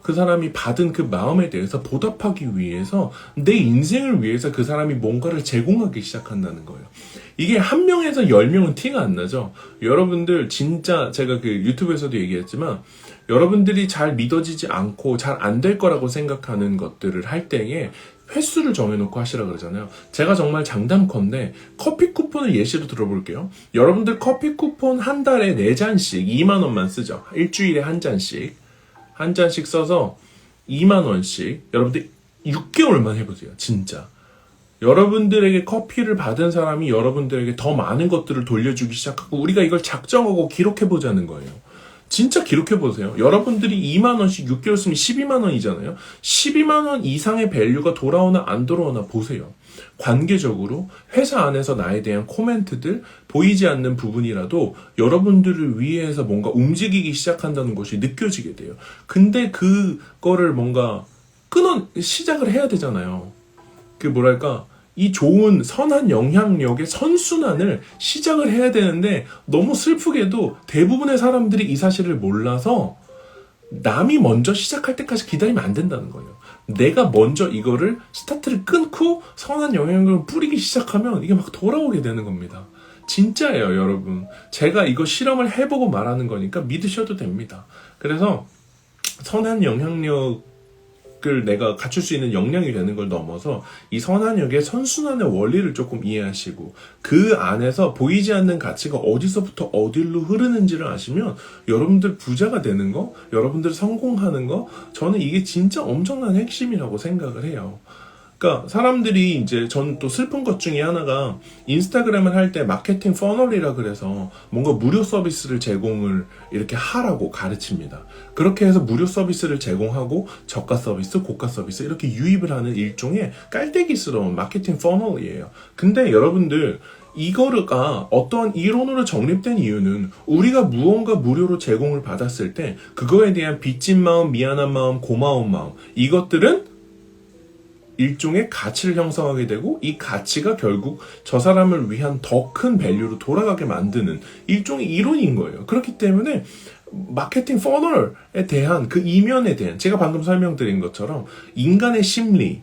그 사람이 받은 그 마음에 대해서 보답하기 위해서 내 인생을 위해서 그 사람이 뭔가를 제공하기 시작한다는 거예요. 이게 한 명에서 10명은 티가 안 나죠. 여러분들 진짜 제가 그 유튜브에서도 얘기했지만 여러분들이 잘 믿어지지 않고 잘 안 될 거라고 생각하는 것들을 할 때에 횟수를 정해놓고 하시라 그러잖아요. 제가 정말 장담컨대 커피 쿠폰을 예시로 들어볼게요. 여러분들 커피 쿠폰 한 달에 4잔씩 2만 원만 쓰죠. 일주일에 한 잔씩 써서 2만 원씩 여러분들 6개월만 해보세요. 진짜. 여러분들에게 커피를 받은 사람이 여러분들에게 더 많은 것들을 돌려주기 시작하고 우리가 이걸 작정하고 기록해보자는 거예요. 진짜 기록해보세요. 여러분들이 2만 원씩 6개월 쓰면 12만 원이잖아요. 12만 원 이상의 밸류가 돌아오나 안 돌아오나 보세요. 관계적으로 회사 안에서 나에 대한 코멘트들, 보이지 않는 부분이라도 여러분들을 위해서 뭔가 움직이기 시작한다는 것이 느껴지게 돼요. 근데 그거를 뭔가 시작을 해야 되잖아요. 이 좋은 선한 영향력의 선순환을 시작을 해야 되는데 너무 슬프게도 대부분의 사람들이 이 사실을 몰라서 남이 먼저 시작할 때까지 기다리면 안 된다는 거예요. 내가 먼저 이거를 스타트를 끊고 선한 영향력을 뿌리기 시작하면 이게 막 돌아오게 되는 겁니다. 진짜예요, 여러분. 제가 이거 실험을 해보고 말하는 거니까 믿으셔도 됩니다. 그래서 선한 영향력을 내가 갖출 수 있는 역량이 되는 걸 넘어서 이 선한역의 선순환의 원리를 조금 이해하시고 그 안에서 보이지 않는 가치가 어디서부터 어디로 흐르는지를 아시면 여러분들 부자가 되는 거, 여러분들 성공하는 거, 저는 이게 진짜 엄청난 핵심이라고 생각을 해요. 그러니까 사람들이 이제 전 또 슬픈 것 중에 하나가 인스타그램을 할 때 마케팅 퍼널이라 그래서 뭔가 무료 서비스를 제공을 이렇게 하라고 가르칩니다. 그렇게 해서 무료 서비스를 제공하고 저가 서비스, 고가 서비스 이렇게 유입을 하는 일종의 깔때기스러운 마케팅 퍼널이에요. 근데 여러분들 이거가 어떠한 이론으로 정립된 이유는 우리가 무언가 무료로 제공을 받았을 때 그거에 대한 빚진 마음, 미안한 마음, 고마운 마음 이것들은 일종의 가치를 형성하게 되고 이 가치가 결국 저 사람을 위한 더 큰 밸류로 돌아가게 만드는 일종의 이론인 거예요. 그렇기 때문에 마케팅 퍼널에 대한 그 이면에 대한 제가 방금 설명드린 것처럼 인간의 심리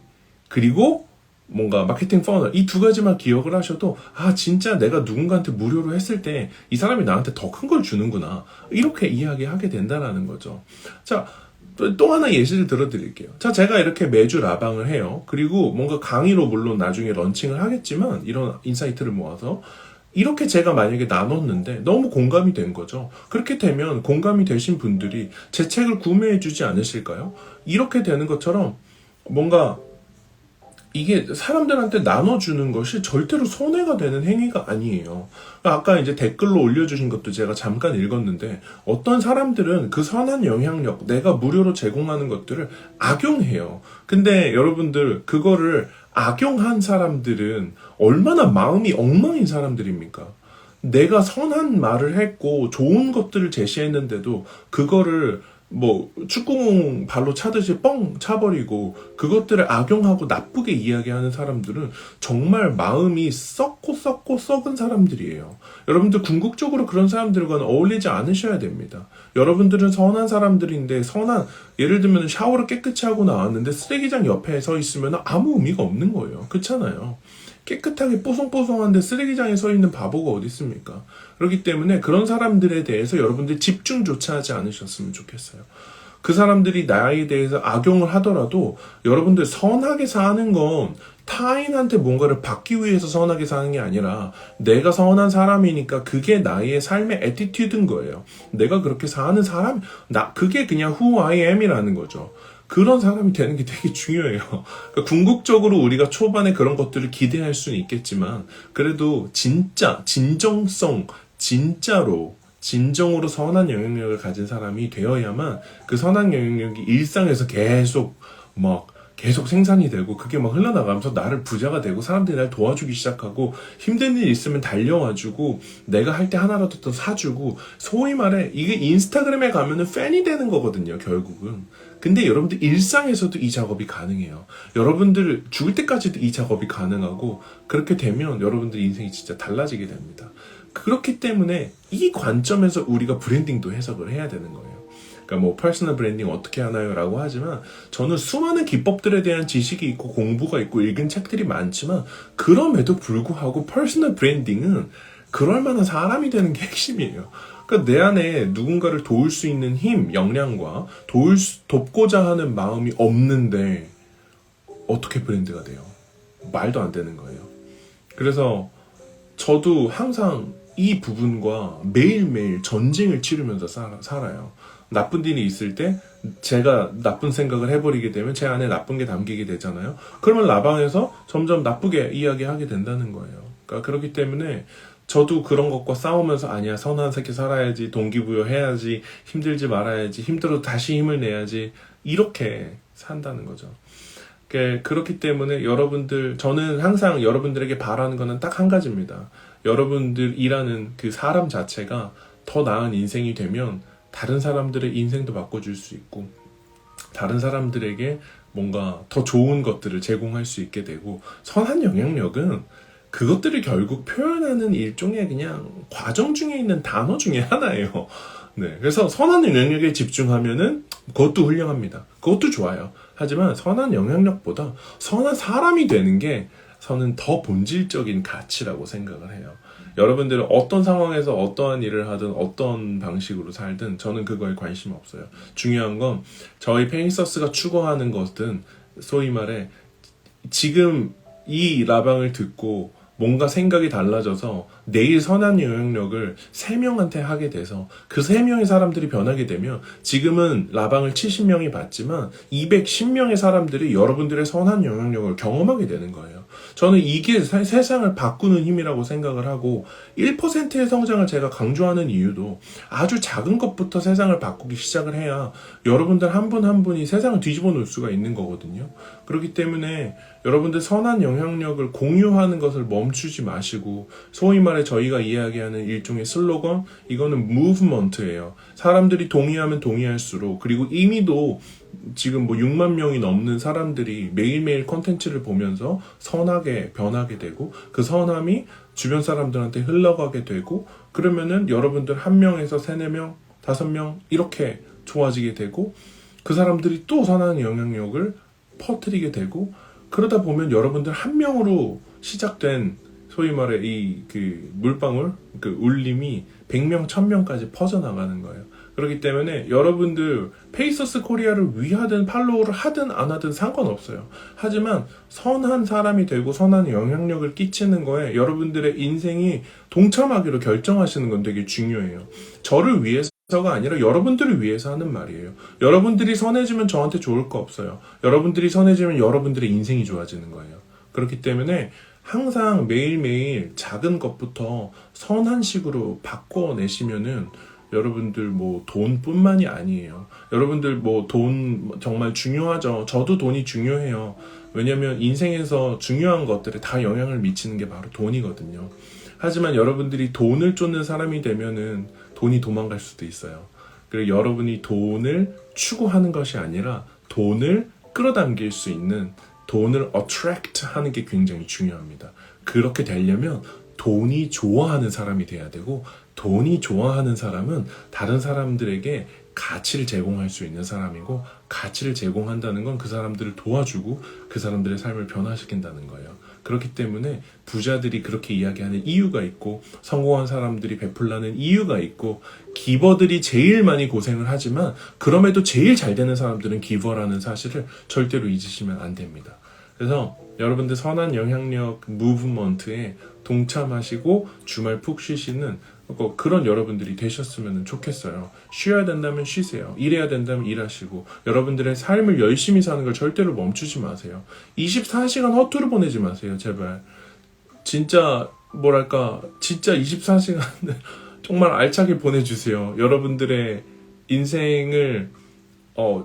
그리고 뭔가 마케팅 퍼널 이 두 가지만 기억을 하셔도 아 진짜 내가 누군가한테 무료로 했을 때 이 사람이 나한테 더 큰 걸 주는구나 이렇게 이야기하게 된다는 거죠. 자, 또 하나 예시를 들어드릴게요. 자, 제가 이렇게 매주 라방을 해요. 그리고 뭔가 강의로 물론 나중에 런칭을 하겠지만 이런 인사이트를 모아서 이렇게 제가 만약에 나눴는데 너무 공감이 된 거죠. 그렇게 되면 공감이 되신 분들이 제 책을 구매해 주지 않으실까요? 이렇게 되는 것처럼 뭔가 이게 사람들한테 나눠주는 것이 절대로 손해가 되는 행위가 아니에요. 아까 이제 댓글로 올려주신 것도 제가 잠깐 읽었는데 어떤 사람들은 그 선한 영향력, 내가 무료로 제공하는 것들을 악용해요. 근데 여러분들 그거를 악용한 사람들은 얼마나 마음이 엉망인 사람들입니까? 내가 선한 말을 했고 좋은 것들을 제시했는데도 그거를 뭐 축구공 발로 차듯이 뻥 차버리고 그것들을 악용하고 나쁘게 이야기하는 사람들은 정말 마음이 썩고 썩은 사람들이에요. 여러분들 궁극적으로 그런 사람들과는 어울리지 않으셔야 됩니다. 여러분들은 선한 사람들인데 예를 들면 샤워를 깨끗이 하고 나왔는데 쓰레기장 옆에 서 있으면 아무 의미가 없는 거예요. 그렇잖아요. 깨끗하게 뽀송뽀송한데 쓰레기장에 서 있는 바보가 어디 있습니까? 그렇기 때문에 그런 사람들에 대해서 여러분들 집중조차 하지 않으셨으면 좋겠어요. 그 사람들이 나에 대해서 악용을 하더라도 여러분들 선하게 사는 건 타인한테 뭔가를 받기 위해서 선하게 사는 게 아니라 내가 선한 사람이니까 그게 나의 삶의 애티튜드인 거예요. 내가 그렇게 사는 사람, 그게 그냥 who I am이라는 거죠. 그런 사람이 되는 게 되게 중요해요. 그러니까 궁극적으로 우리가 초반에 그런 것들을 기대할 수는 있겠지만 그래도 진짜 진정으로 선한 영향력을 가진 사람이 되어야만 그 선한 영향력이 일상에서 계속 생산이 되고 그게 막 흘러나가면서 나를 부자가 되고 사람들이 날 도와주기 시작하고 힘든 일 있으면 달려와주고 내가 할 때 하나라도 더 사주고 소위 말해 이게 인스타그램에 가면은 팬이 되는 거거든요, 결국은. 근데 여러분들 일상에서도 이 작업이 가능해요. 여러분들 죽을 때까지도 이 작업이 가능하고 그렇게 되면 여러분들 인생이 진짜 달라지게 됩니다. 그렇기 때문에 이 관점에서 우리가 브랜딩도 해석을 해야 되는 거예요. 그러니까 뭐 퍼스널 브랜딩 어떻게 하나요? 라고 하지만 저는 수많은 기법들에 대한 지식이 있고 공부가 있고 읽은 책들이 많지만 그럼에도 불구하고 퍼스널 브랜딩은 그럴 만한 사람이 되는 게 핵심이에요. 그러니까 내 안에 누군가를 도울 수 있는 힘, 역량과 돕고자 하는 마음이 없는데 어떻게 브랜드가 돼요? 말도 안 되는 거예요. 그래서 저도 항상 이 부분과 매일매일 전쟁을 치르면서 살아요. 나쁜 일이 있을 때 제가 나쁜 생각을 해버리게 되면 제 안에 나쁜 게 담기게 되잖아요. 그러면 라방에서 점점 나쁘게 이야기하게 된다는 거예요. 그러니까 그렇기 때문에 저도 그런 것과 싸우면서 아니야 선한 새끼 살아야지 동기부여 해야지 힘들지 말아야지 힘들어도 다시 힘을 내야지 이렇게 산다는 거죠. 그렇기 때문에 저는 항상 여러분들에게 바라는 거는 딱 한 가지입니다. 여러분들이라는 그 사람 자체가 더 나은 인생이 되면 다른 사람들의 인생도 바꿔줄 수 있고 다른 사람들에게 뭔가 더 좋은 것들을 제공할 수 있게 되고, 선한 영향력은 그것들을 결국 표현하는 일종의 그냥 과정 중에 있는 단어 중에 하나예요. 네, 그래서 선한 영향력에 집중하면은 그것도 훌륭합니다. 그것도 좋아요. 하지만 선한 영향력보다 선한 사람이 되는 게 저는 더 본질적인 가치라고 생각을 해요. 여러분들은 어떤 상황에서 어떠한 일을 하든 어떤 방식으로 살든 저는 그거에 관심 없어요. 중요한 건 저희 페이서스가 추구하는 것은 소위 말해 지금 이 라방을 듣고 뭔가 생각이 달라져서 내일 선한 영향력을 3명한테 하게 돼서 그 3명의 사람들이 변하게 되면 지금은 라방을 70명이 받지만 210명의 사람들이 여러분들의 선한 영향력을 경험하게 되는 거예요. 저는 이게 세상을 바꾸는 힘이라고 생각을 하고 1%의 성장을 제가 강조하는 이유도 아주 작은 것부터 세상을 바꾸기 시작을 해야 여러분들 한 분 한 분이 세상을 뒤집어 놓을 수가 있는 거거든요. 그렇기 때문에 여러분들 선한 영향력을 공유하는 것을 멈추지 마시고, 소위 말해 저희가 이야기하는 일종의 슬로건, 이거는 무브먼트예요. 사람들이 동의하면 동의할수록, 그리고 이미도 지금 뭐 6만 명이 넘는 사람들이 매일매일 컨텐츠를 보면서 선하게 변하게 되고, 그 선함이 주변 사람들한테 흘러가게 되고, 그러면은 여러분들 1명에서 3, 4명, 5명 이렇게 좋아지게 되고, 그 사람들이 또 선한 영향력을 퍼뜨리게 되고, 그러다 보면 여러분들 1명으로 시작된 소위 말해 이 그 물방울, 그 울림이 100명, 1000명까지 퍼져나가는 거예요. 그렇기 때문에 여러분들 페이서스 코리아를 위하든 팔로우를 하든 안 하든 상관없어요. 하지만 선한 사람이 되고 선한 영향력을 끼치는 거에 여러분들의 인생이 동참하기로 결정하시는 건 되게 중요해요. 저를 위해서가 아니라 여러분들을 위해서 하는 말이에요. 여러분들이 선해지면 저한테 좋을 거 없어요. 여러분들이 선해지면 여러분들의 인생이 좋아지는 거예요. 그렇기 때문에 항상 매일매일 작은 것부터 선한 식으로 바꿔내시면은 여러분들 뭐 돈뿐만이 아니에요. 여러분들 뭐 돈 정말 중요하죠. 저도 돈이 중요해요. 왜냐면 인생에서 중요한 것들에 다 영향을 미치는 게 바로 돈이거든요. 하지만 여러분들이 돈을 쫓는 사람이 되면은 돈이 도망갈 수도 있어요. 그리고 여러분이 돈을 추구하는 것이 아니라 돈을 끌어당길 수 있는, 돈을 attract 하는 게 굉장히 중요합니다. 그렇게 되려면 돈이 좋아하는 사람이 돼야 되고, 돈이 좋아하는 사람은 다른 사람들에게 가치를 제공할 수 있는 사람이고, 가치를 제공한다는 건 그 사람들을 도와주고 그 사람들의 삶을 변화시킨다는 거예요. 그렇기 때문에 부자들이 그렇게 이야기하는 이유가 있고, 성공한 사람들이 베풀라는 이유가 있고, 기버들이 제일 많이 고생을 하지만 그럼에도 제일 잘 되는 사람들은 기버라는 사실을 절대로 잊으시면 안 됩니다. 그래서 여러분들 선한 영향력 무브먼트에 동참하시고 주말 푹 쉬시는 그런 여러분들이 되셨으면 좋겠어요. 쉬어야 된다면 쉬세요. 일해야 된다면 일하시고, 여러분들의 삶을 열심히 사는 걸 절대로 멈추지 마세요. 24시간 허투루 보내지 마세요. 제발. 진짜 뭐랄까, 진짜 24시간 정말 알차게 보내주세요. 여러분들의 인생을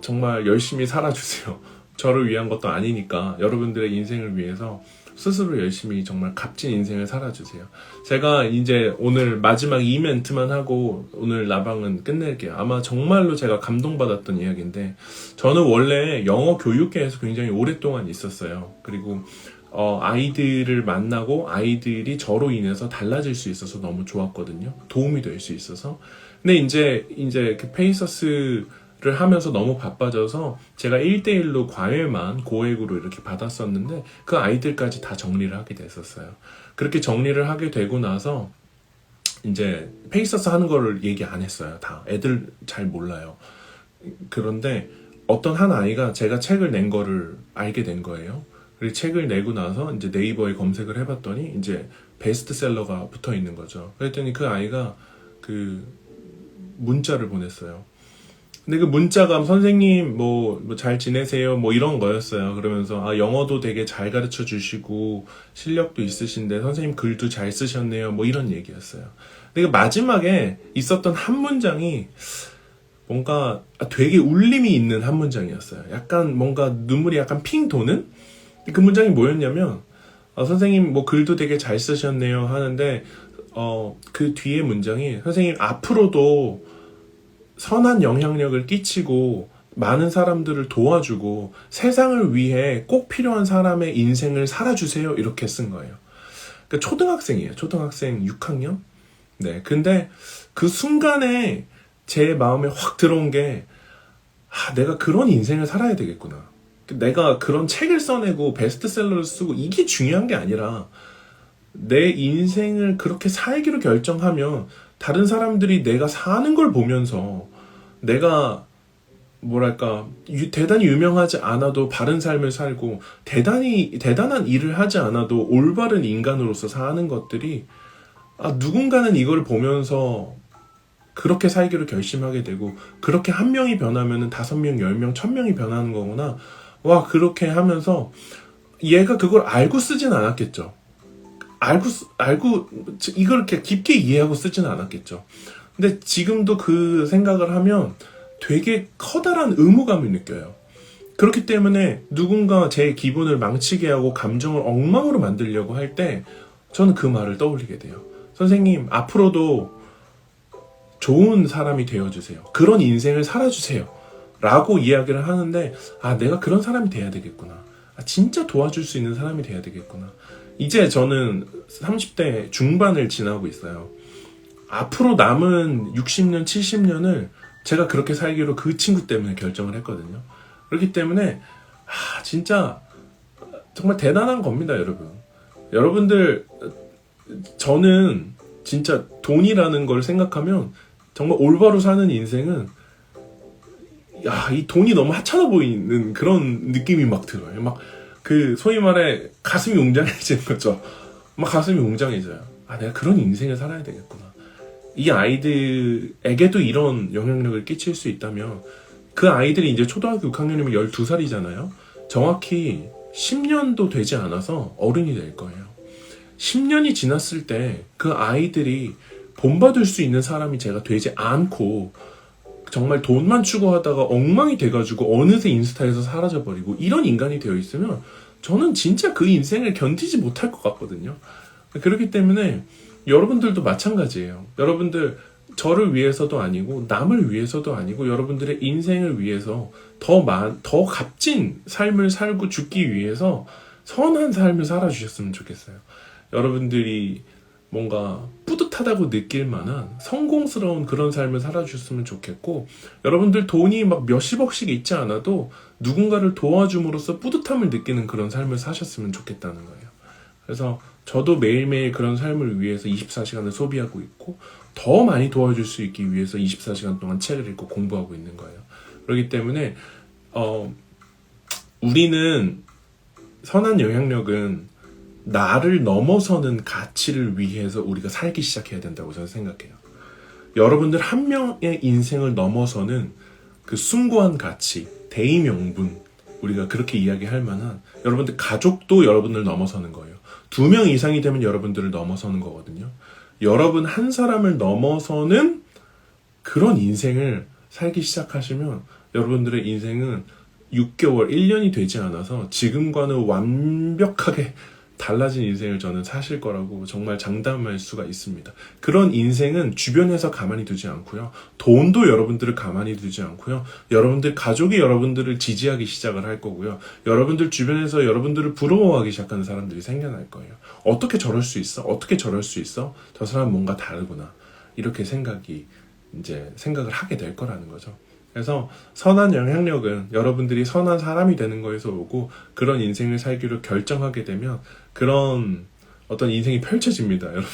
정말 열심히 살아주세요. 저를 위한 것도 아니니까 여러분들의 인생을 위해서 스스로 열심히 정말 값진 인생을 살아주세요. 제가 이제 오늘 마지막 이멘트만 하고 오늘 라방은 끝낼게요. 아마 정말로 제가 감동받았던 이야기인데, 저는 원래 영어 교육계에서 굉장히 오랫동안 있었어요. 그리고 아이들을 만나고 아이들이 저로 인해서 달라질 수 있어서 너무 좋았거든요. 도움이 될 수 있어서. 근데 이제 그 페이서스 를 하면서 너무 바빠져서 제가 1대1로 과외만 고액으로 이렇게 받았었는데, 그 아이들까지 다 정리를 하게 됐었어요. 그렇게 정리를 하게 되고 나서 이제 페이서스 하는 거를 얘기 안 했어요. 다 애들 잘 몰라요. 그런데 어떤 한 아이가 제가 책을 낸 거를 알게 된 거예요. 그리고 책을 내고 나서 이제 네이버에 검색을 해봤더니 이제 베스트셀러가 붙어 있는 거죠. 그랬더니 그 아이가 그 문자를 보냈어요. 근데 그 문자가 선생님 뭐 잘 지내세요 뭐 이런 거였어요. 그러면서 영어도 되게 잘 가르쳐 주시고 실력도 있으신데 선생님 글도 잘 쓰셨네요 뭐 이런 얘기였어요. 근데 그 마지막에 있었던 한 문장이 뭔가 되게 울림이 있는 한 문장이었어요. 약간 뭔가 눈물이 약간 핑 도는 그 문장이 뭐였냐면, 선생님 뭐 글도 되게 잘 쓰셨네요 하는데 그 뒤에 문장이, 선생님 앞으로도 선한 영향력을 끼치고 많은 사람들을 도와주고 세상을 위해 꼭 필요한 사람의 인생을 살아주세요. 이렇게 쓴 거예요. 그러니까 초등학생이에요. 초등학생 6학년? 네. 근데 그 순간에 제 마음에 확 들어온 게, 내가 그런 인생을 살아야 되겠구나. 내가 그런 책을 써내고 베스트셀러를 쓰고 이게 중요한 게 아니라 내 인생을 그렇게 살기로 결정하면 다른 사람들이 내가 사는 걸 보면서 내가 뭐랄까 대단히 유명하지 않아도 바른 삶을 살고 대단한 일을 하지 않아도 올바른 인간으로서 사는 것들이 누군가는 이걸 보면서 그렇게 살기로 결심하게 되고 그렇게 한 명이 변하면은 5명, 10명, 1000명이 변하는 거구나. 와 그렇게 하면서 얘가 그걸 알고 쓰진 않았겠죠. 알고 이걸 이렇게 깊게 이해하고 쓰진 않았겠죠. 근데 지금도 그 생각을 하면 되게 커다란 의무감을 느껴요. 그렇기 때문에 누군가 제 기분을 망치게 하고 감정을 엉망으로 만들려고 할 때 저는 그 말을 떠올리게 돼요. 선생님, 앞으로도 좋은 사람이 되어주세요. 그런 인생을 살아주세요. 라고 이야기를 하는데, 내가 그런 사람이 돼야 되겠구나. 진짜 도와줄 수 있는 사람이 돼야 되겠구나. 이제 저는 30대 중반을 지나고 있어요. 앞으로 남은 60년, 70년을 제가 그렇게 살기로 그 친구 때문에 결정을 했거든요. 그렇기 때문에 진짜 정말 대단한 겁니다, 여러분. 여러분들, 저는 진짜 돈이라는 걸 생각하면 정말 올바로 사는 인생은 이 돈이 너무 하찮아 보이는 그런 느낌이 막 들어요. 막 그 소위 말해 가슴이 웅장해지는 거죠. 막 가슴이 웅장해져요. 내가 그런 인생을 살아야 되겠구나. 이 아이들에게도 이런 영향력을 끼칠 수 있다면 그 아이들이 이제 초등학교 6학년이면 12살이잖아요. 정확히 10년도 되지 않아서 어른이 될 거예요. 10년이 지났을 때 그 아이들이 본받을 수 있는 사람이 제가 되지 않고 정말 돈만 추구하다가 엉망이 돼가지고 어느새 인스타에서 사라져버리고 이런 인간이 되어 있으면 저는 진짜 그 인생을 견디지 못할 것 같거든요. 그렇기 때문에 여러분들도 마찬가지예요. 여러분들 저를 위해서도 아니고 남을 위해서도 아니고 여러분들의 인생을 위해서 더 값진 삶을 살고 죽기 위해서 선한 삶을 살아주셨으면 좋겠어요. 여러분들이 뭔가 뿌듯하다고 느낄 만한 성공스러운 그런 삶을 살아주셨으면 좋겠고, 여러분들 돈이 막 몇십억씩 있지 않아도 누군가를 도와줌으로써 뿌듯함을 느끼는 그런 삶을 사셨으면 좋겠다는 거예요. 그래서 저도 매일매일 그런 삶을 위해서 24시간을 소비하고 있고 더 많이 도와줄 수 있기 위해서 24시간 동안 책을 읽고 공부하고 있는 거예요. 그렇기 때문에 우리는 선한 영향력은 나를 넘어서는 가치를 위해서 우리가 살기 시작해야 된다고 저는 생각해요. 여러분들 한 명의 인생을 넘어서는 그 숭고한 가치, 대의명분, 우리가 그렇게 이야기할 만한 여러분들 가족도 여러분을 넘어서는 거예요. 2명 이상이 되면 여러분들을 넘어서는 거거든요. 여러분 한 사람을 넘어서는 그런 인생을 살기 시작하시면 여러분들의 인생은 6개월, 1년이 되지 않아서 지금과는 완벽하게 달라진 인생을 저는 사실 거라고 정말 장담할 수가 있습니다. 그런 인생은 주변에서 가만히 두지 않고요. 돈도 여러분들을 가만히 두지 않고요. 여러분들 가족이 여러분들을 지지하기 시작을 할 거고요. 여러분들 주변에서 여러분들을 부러워하기 시작하는 사람들이 생겨날 거예요. 어떻게 저럴 수 있어? 어떻게 저럴 수 있어? 저 사람 뭔가 다르구나. 이렇게 생각을 하게 될 거라는 거죠. 그래서 선한 영향력은 여러분들이 선한 사람이 되는 거에서 오고 그런 인생을 살기로 결정하게 되면 그런 어떤 인생이 펼쳐집니다, 여러분.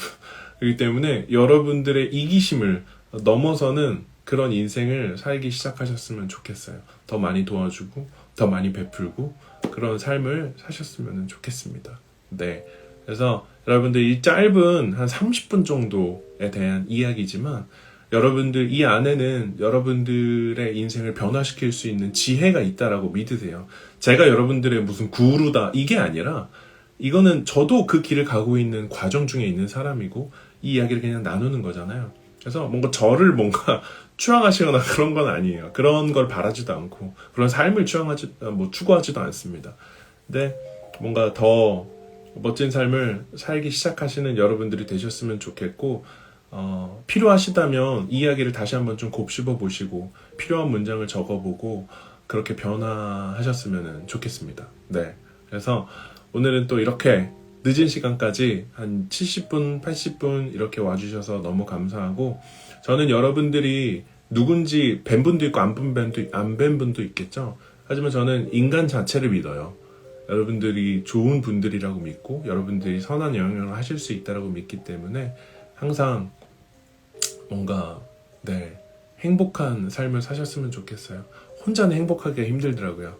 그렇기 때문에 여러분들의 이기심을 넘어서는 그런 인생을 살기 시작하셨으면 좋겠어요. 더 많이 도와주고 더 많이 베풀고 그런 삶을 사셨으면 좋겠습니다. 네. 그래서 여러분들 이 짧은 한 30분 정도에 대한 이야기지만 여러분들 이 안에는 여러분들의 인생을 변화시킬 수 있는 지혜가 있다라고 믿으세요. 제가 여러분들의 무슨 구루다 이게 아니라 이거는 저도 그 길을 가고 있는 과정 중에 있는 사람이고 이 이야기를 그냥 나누는 거잖아요. 그래서 뭔가 저를 추앙하시거나 그런 건 아니에요. 그런 걸 바라지도 않고 그런 삶을 추구하지도 않습니다. 근데 뭔가 더 멋진 삶을 살기 시작하시는 여러분들이 되셨으면 좋겠고 필요하시다면 이 이야기를 다시 한번 좀 곱씹어 보시고 필요한 문장을 적어보고 그렇게 변화하셨으면 좋겠습니다. 네. 그래서 오늘은 또 이렇게 늦은 시간까지 한 70분, 80분 이렇게 와주셔서 너무 감사하고, 저는 여러분들이 누군지 뵌 분도 있고 안 뵌 분도 있겠죠. 하지만 저는 인간 자체를 믿어요. 여러분들이 좋은 분들이라고 믿고 여러분들이 선한 영향을 하실 수 있다고 믿기 때문에 항상 뭔가 행복한 삶을 사셨으면 좋겠어요. 혼자는 행복하기가 힘들더라고요.